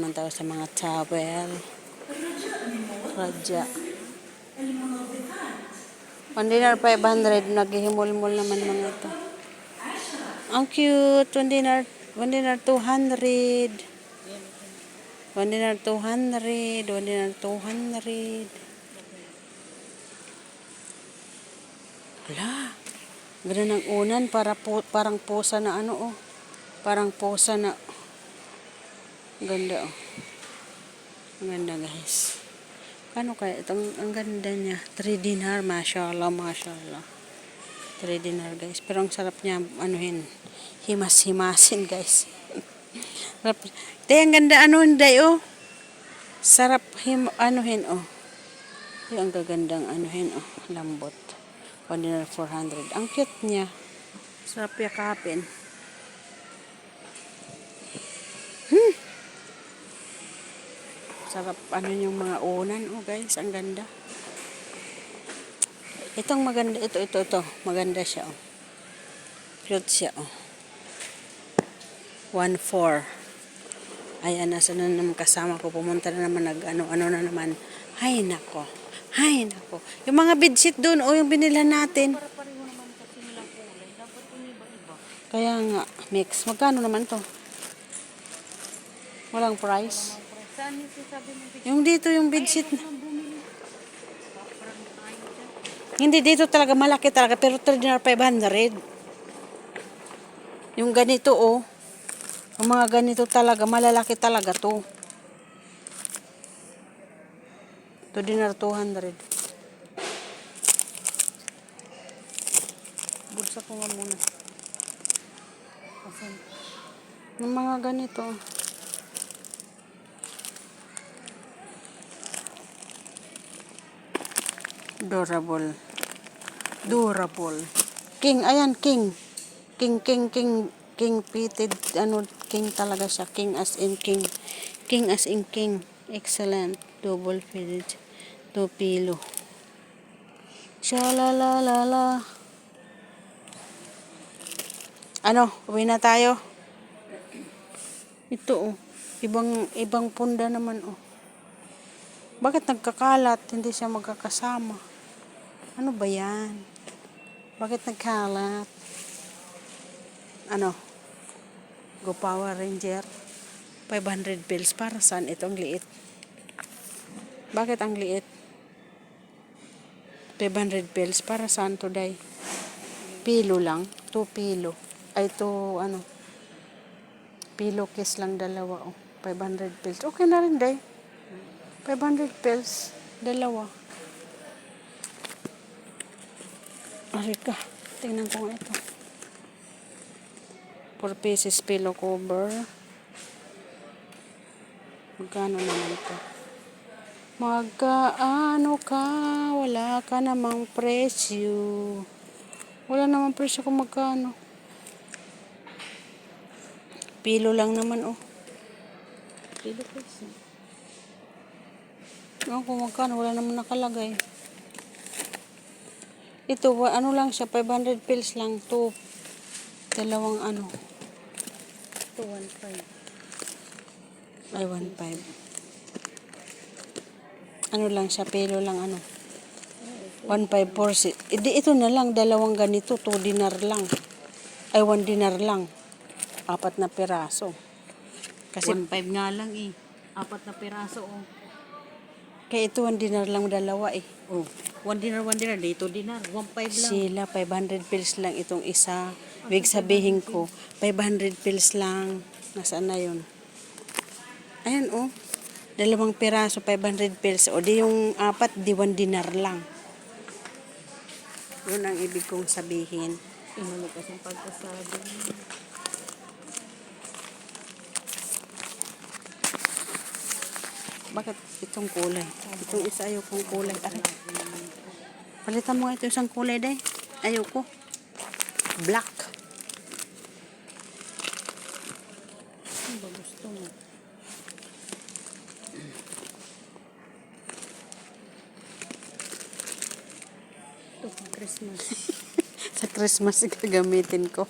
naman tayo sa mga towel. Radya. 1 dinar 500. Naghihimol-mol naman mga ito. Ang cute. 1 dinar 200. 1 dinar 200. 1 dinar 200. Wala. Ganda ng unan. Parang pusa na ano oh. Parang pusa na. Ganda oh. Ang ganda guys. Ano kaya itong ang ganda niya? 3 dinar. Mashallah, mashallah. 3 dinar guys. Pero ang sarap niya anuhin. Himas-himasin guys. Sarap. Tay, ang ganda anuhin day oh. Sarap anuhin oh. Yung ang gagandang anuhin oh. Lambot. 1 dinar 400. Ang cute niya. Sarap yakapin. Sarap ano yung mga unan oh guys. Ang ganda. Itong maganda. Ito. Maganda siya oh. Cute siya oh. 1.4. Ayan, nasa na naman kasama ko. Pumunta na naman ano na naman. Hay nako. Yung mga bedsheet doon o yung binila natin. Kaya nga, mix. Magkano naman to? Walang price. Yung dito yung bedsheet. Hindi dito talaga malaki talaga pero 3 dinar 500. Yung ganito oh. Yung mga ganito talaga, malalaki talaga to. 2 dinar 200. Bulsa ko nga muna. Asan? Yung mga ganito. Durable. King, ayan, king. King fitted, king talaga siya. King as in king. King as in king. Excellent. Double fitted. 2 pillow. Shalalala. Ano, uwi na tayo. Ito oh. Ibang punda naman oh. Bakit nagkakalat? Hindi siya magkakasama. Ano ba yan? Bakit nagkalat? Ano? Go Power Ranger. 500 pills. Para saan? Ito ang liit. Bakit ang liit? 500 pills. Para saan to, day? Pilo lang. 2 pilo. Ay, 2, ano? Pilo case lang dalawa, oh. 500 pills. Okay na rin, day. 500 pills. Dalawa. Arika. Tingnan ko nga ito. 4 pieces pillow cover. Magkano naman ito? Magkaano ka? Wala ka namang presyo. Wala namang presyo kung magkano. Pilo lang naman oh. Pilo presyo. Kung magkano, wala naman nakalagay. Ito, ano lang siya, 500 pills lang. 2, dalawang ano. Ito, 1.5. Ay, 1.5. Ano lang siya, pelo lang ano. 1.5 porsi. Ito na lang, dalawang ganito, 2 dinar lang. Ay, 1 dinar lang. 4 na piraso. Kasi 1.5 nga lang eh. 4 na piraso oh. Kaya ito 1 dinar lang dalawa eh. Oh, 1 dinar, 1 dinar. Dito dinar, 1.5 lang. Sila, 500 pills lang itong isa. Wig sabihin ko, 500 pills lang. Nasaan na yun? Ayan oh. Dalawang piraso, 500 pills. O di yung 4, di 1 dinar lang. Yun ang ibig kong sabihin. Inulog kasi yung pagkasabi. Bakit itong kulay? Itong isa ayaw kong kulay. Aray. Palitan mo nga ito isang kulay day. Ayaw ko. Black. Ano ba gusto mo? Ito pang Christmas. Sa Christmas gagamitin ko.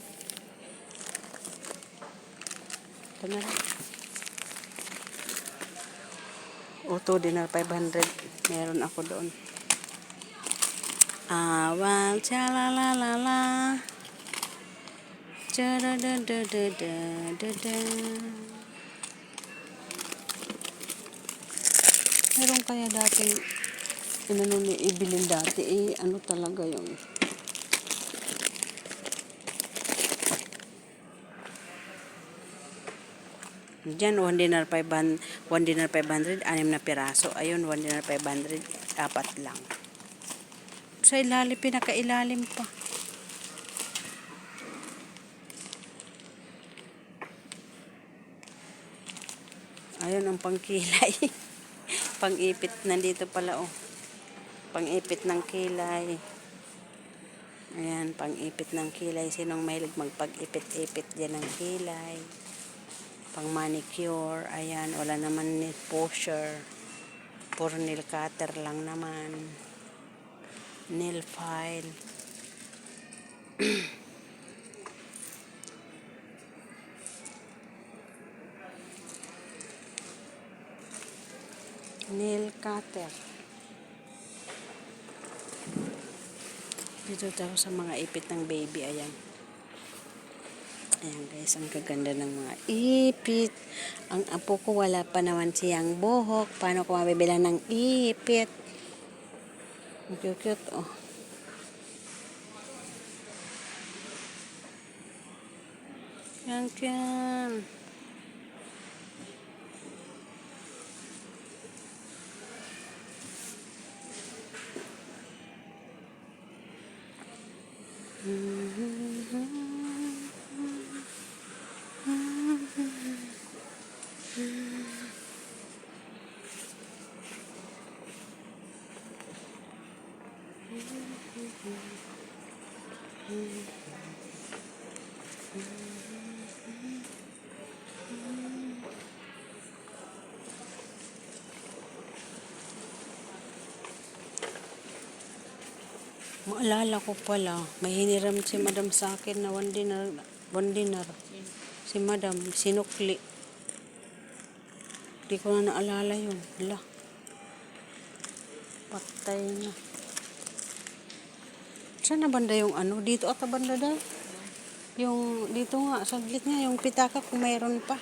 Ito na lang. Auto dinner 500. Meron ako doon. Awal chalalala. Cha-da-da-da-da-da-da-da. Meron kaya dating inano ni ibilin dati ano talaga yun. Diyan, one dinner 500, 6 na piraso. Ayun, one dinner 500, 4 lang. Sa ilalim, pinakailalim pa. Ayun ang pangkilay. Pang-ipit nandito pala oh. Pang-ipit ng kilay. Ayan, pang-ipit ng kilay. Sinong mahilig magpag-ipit-ipit dyan ng kilay? Pang manicure. Ayan, wala naman nail pusher. Puro nail cutter lang naman. Nail file. Nail cutter. Dito tayo sa mga ipit ng baby. Ayan. Ayan guys, ang gaganda ng mga ipit. Ang apo ko wala pa naman siyang buhok. Paano ko mabibila ng ipit? Ang cute oh. Yan. Maalala ko pala, may hiniram si madam sa akin na one dinner. Si madam, sinukli. Di ko na naalala yun. Hala. Patay na. Saan na banda yung ano? Dito ata banda dahil? Yung dito nga, saglit nga, yung pitaka kung mayroon pa.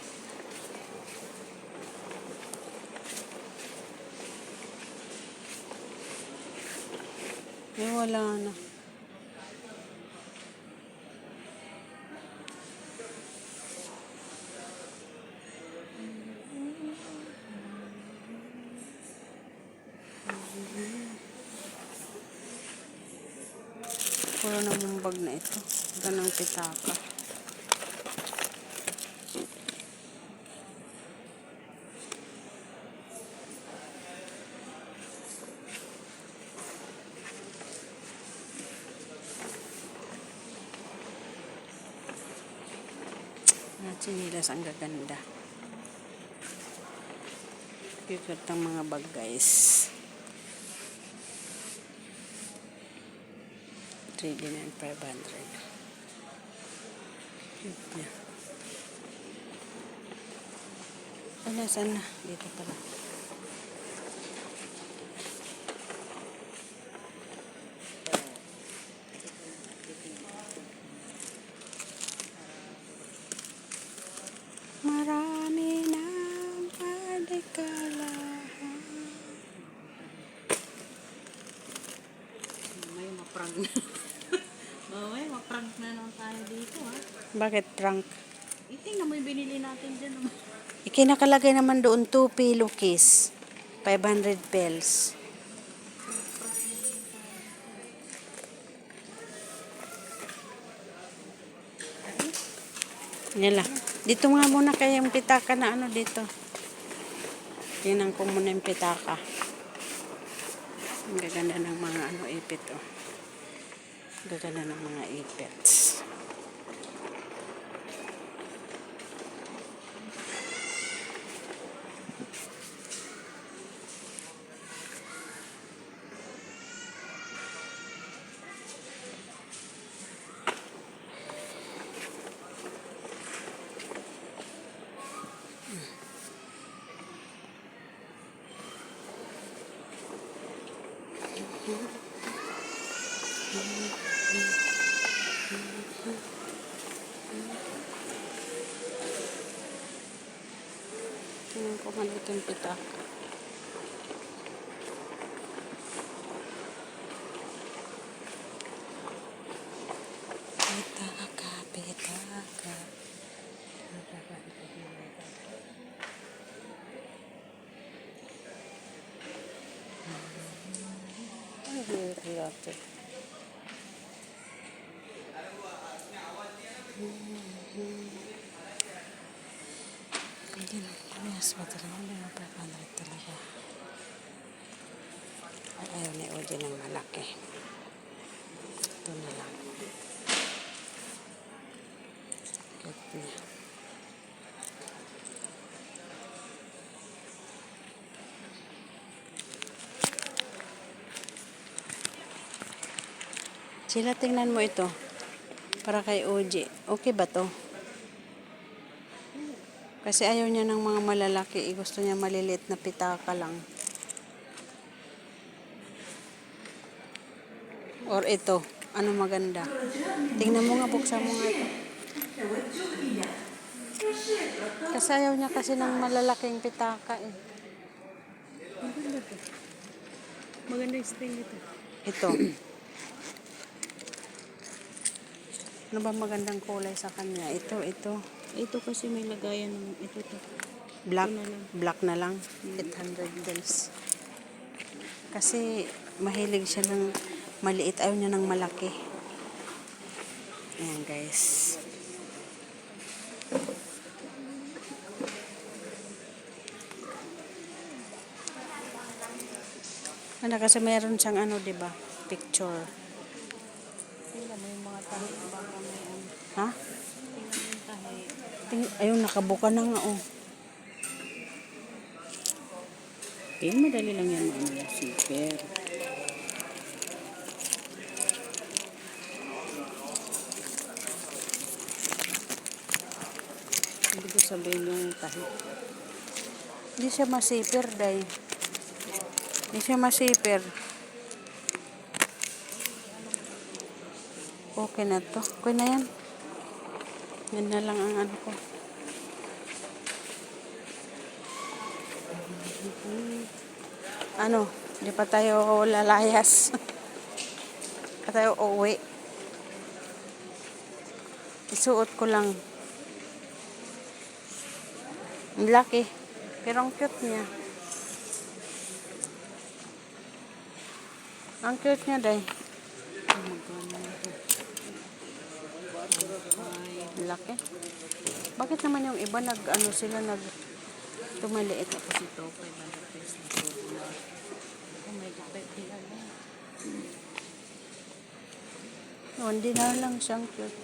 Wala na. Puro namang bag na ito. Ganang pitaka. Sinilas ang gaganda. Cute ng mga bag guys. 3,500. Cute niya. Saan na? Dito pala. Marami ng kadikalahan. Mamaya maprank na. Mamaya maprank na naman tayo dito ha. Bakit prank? Tingnan mo yung binili natin dyan naman. Ikinakalagay naman doon 2 pillowcase. 500 bells. Nila. Dito nga muna kayo yung pitaka na ano dito. Tingnan ko muna yung pitaka. Ang gaganda ng mga ano ipit oh. Ang gaganda ng mga ipits. Tingnan ko maliit yung pitaka. Pitaka, pitaka. Ay, hirap. Hindi na. Yes, talaga. Hindi na 500 talaga. Ay, ayaw ni Oji ng malaki. Ito na lang. Cute niya. Sila, tingnan mo ito. Para kay Oji. Okay ba to? Kasi ayaw niya ng mga malalaki. Gusto niya maliliit na pitaka lang. Or ito. Ano maganda? Tingnan mo nga. Buksan mo nga ito. Kasi ayaw niya kasi ng malalaking pitaka eh. Maganda to. Maganda yung string nito. Ito. Ano ba magandang kulay sa kanya? Ito. Ito kasi may lagayan ng ito to. Black. Ito na lang. Black na lang. 800 bells. Kasi mahilig siya ng maliit. Ayaw niya ng malaki. Ayan guys. Ano kasi mayroon siyang ano, 'di ba? Picture. Tingnan mo yung mga tahi. Baka may ano. Ha? Tingnan mo yung tahi. Ayun, nakabuka na nga oh. Eh, madali lang yan ano. Super. Hindi ko sabihin yung tahi. Hindi siya masipir, day. Hindi siya masipir. Okay na to. Okay na yan. Yan na lang ang ano ko. Ano? Hindi pa tayo lalayas. Pa tayo uwi. Isuot ko lang. Ang laki. Pero ang cute niya. Ang cute niya, day. Ang laki. Bakit naman yung iba nag-ano sila tumaliit? Tapos ito, 500 pesos na sobo na. Oh my God, 50 lang yan. Oh, hindi na lang siyang cute.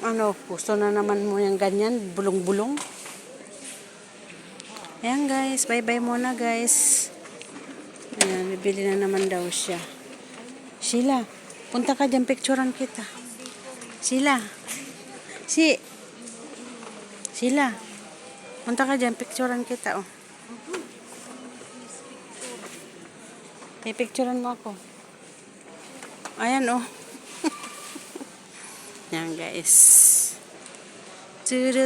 Ano, gusto na naman mo yung ganyan, bulong-bulong. Ayan guys, bye-bye muna guys. Ayan, bibili na naman daw siya. Sheila, punta ka dyan, picturean kita. Sheila. Sheila, punta ka dyan, picturean kita, oh. Picturean mo ako. Ayan, oh. Yan guys. Ayan.